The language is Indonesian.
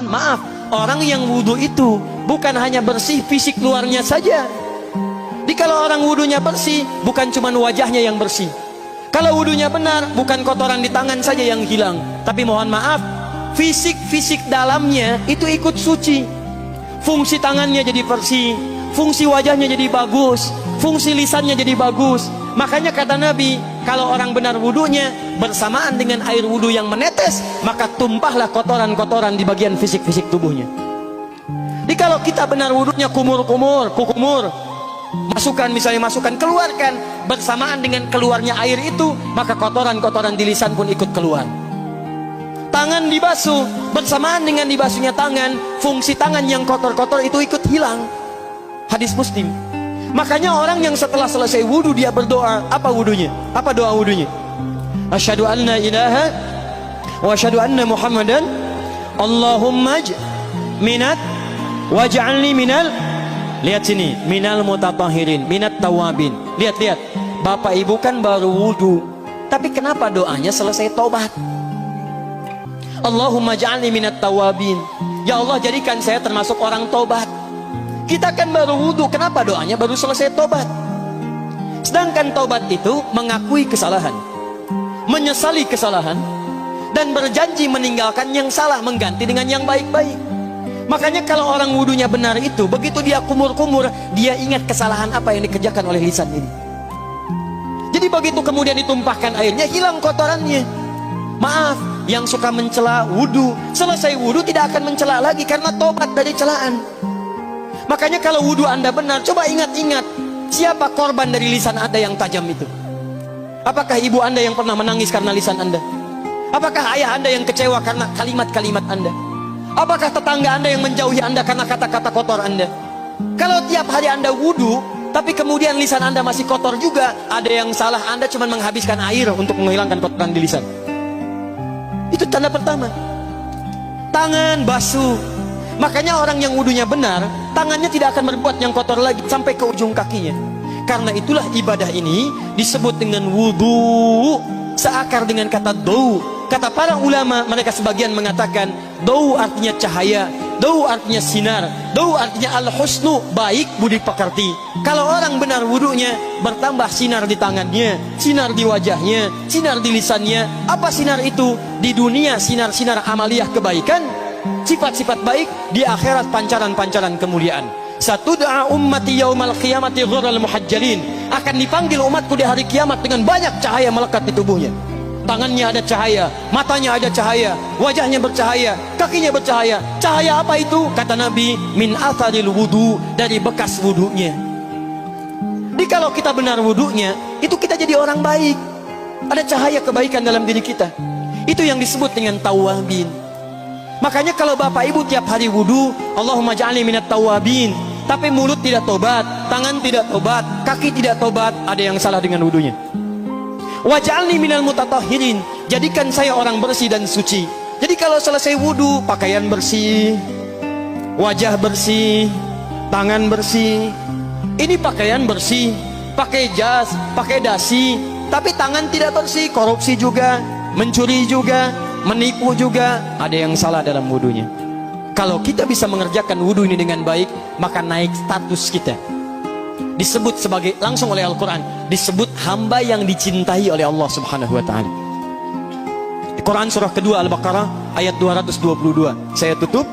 maaf, orang yang wudhu itu bukan hanya bersih fisik luarnya saja. Jadi kalau orang wudhunya bersih, bukan cuma wajahnya yang bersih. Kalau wudhunya benar, bukan kotoran di tangan saja yang hilang, tapi mohon maaf, fisik dalamnya itu ikut suci. Fungsi tangannya jadi bersih, fungsi wajahnya jadi bagus, fungsi lisannya jadi bagus. Makanya kata Nabi, kalau orang benar wudhunya bersamaan dengan air wudhu yang menetes, maka tumpahlah kotoran-kotoran di bagian fisik-fisik tubuhnya. Jadi kalau kita benar wudhunya kumur-kumur, kukumur, masukkan keluarkan, bersamaan dengan keluarnya air itu, maka kotoran-kotoran di lisan pun ikut keluar. Tangan dibasuh, bersamaan dengan dibasuhnya tangan, fungsi tangan yang kotor-kotor itu ikut hilang. Hadis Muslim. Makanya orang yang setelah selesai wudhu dia berdoa, apa wudhunya? Apa doa wudhunya? Asyhadu an la ilaha wa asyhadu anna Muhammadan Allahumma minat waj'alni minal, lihat sini, minal mutatahhirin, minat tawabin. Lihat, Bapak Ibu kan baru wudhu, tapi kenapa doanya selesai tobat? Allahumma ja'alni minat tawabin. Ya Allah, jadikan saya termasuk orang tobat. Kita kan baru wudhu, kenapa doanya baru selesai tobat? Sedangkan tobat itu mengakui kesalahan, menyesali kesalahan, dan berjanji meninggalkan yang salah, mengganti dengan yang baik-baik. Makanya kalau orang wudhunya benar itu, begitu dia kumur-kumur, dia ingat kesalahan apa yang dikerjakan oleh lisan ini. Jadi begitu kemudian ditumpahkan airnya, hilang kotorannya. Maaf, yang suka mencela wudhu, selesai wudhu tidak akan mencela lagi karena tobat dari celaan. Makanya kalau wudhu Anda benar, coba ingat-ingat, siapa korban dari lisan Anda yang tajam itu? Apakah ibu Anda yang pernah menangis karena lisan Anda? Apakah ayah Anda yang kecewa karena kalimat-kalimat Anda? Apakah tetangga Anda yang menjauhi Anda karena kata-kata kotor Anda? Kalau tiap hari Anda wudhu, tapi kemudian lisan Anda masih kotor juga, ada yang salah, Anda cuma menghabiskan air untuk menghilangkan kotoran di lisan. Itu tanda pertama. Tangan basuh. Makanya orang yang wudhunya benar, tangannya tidak akan berbuat yang kotor lagi sampai ke ujung kakinya. Karena itulah ibadah ini disebut dengan wudhu, seakar dengan kata dau. Kata para ulama, mereka sebagian mengatakan dau artinya cahaya, dau artinya sinar, dau artinya al-husnu, baik budi pekerti. Kalau orang benar wudhunya, bertambah sinar di tangannya, sinar di wajahnya, sinar di lisannya. Apa sinar itu? Di dunia sinar-sinar amaliyah kebaikan, sifat-sifat baik, di akhirat pancaran-pancaran kemuliaan. Satud'a ummati yaumal qiyamati ghurral muhajjalin, akan dipanggil umatku di hari kiamat dengan banyak cahaya melekat di tubuhnya. Tangannya ada cahaya, matanya ada cahaya, wajahnya bercahaya, kakinya bercahaya. Cahaya apa itu? Kata Nabi, min atharil wudu, dari bekas wudunya. Jadi kalau kita benar wudunya, itu kita jadi orang baik. Ada cahaya kebaikan dalam diri kita. Itu yang disebut dengan tawabin. Makanya kalau Bapak Ibu tiap hari wudu, Allahumma ja'alni minat tawabin, tapi mulut tidak tobat, tangan tidak tobat, kaki tidak tobat, ada yang salah dengan wudunya. Waj'alni minal mutatahhirin, jadikan saya orang bersih dan suci. Jadi kalau selesai wudu, pakaian bersih, wajah bersih, tangan bersih. Ini pakaian bersih, pakai jas, pakai dasi, tapi tangan tidak bersih, korupsi juga, mencuri juga, menipu juga, ada yang salah dalam wudunya. Kalau kita bisa mengerjakan wudu ini dengan baik, maka naik status kita. Disebut sebagai, langsung oleh Al-Quran, disebut hamba yang dicintai oleh Allah Subhanahu wa ta'ala. Di Quran surah kedua Al-Baqarah ayat 222. Saya tutup.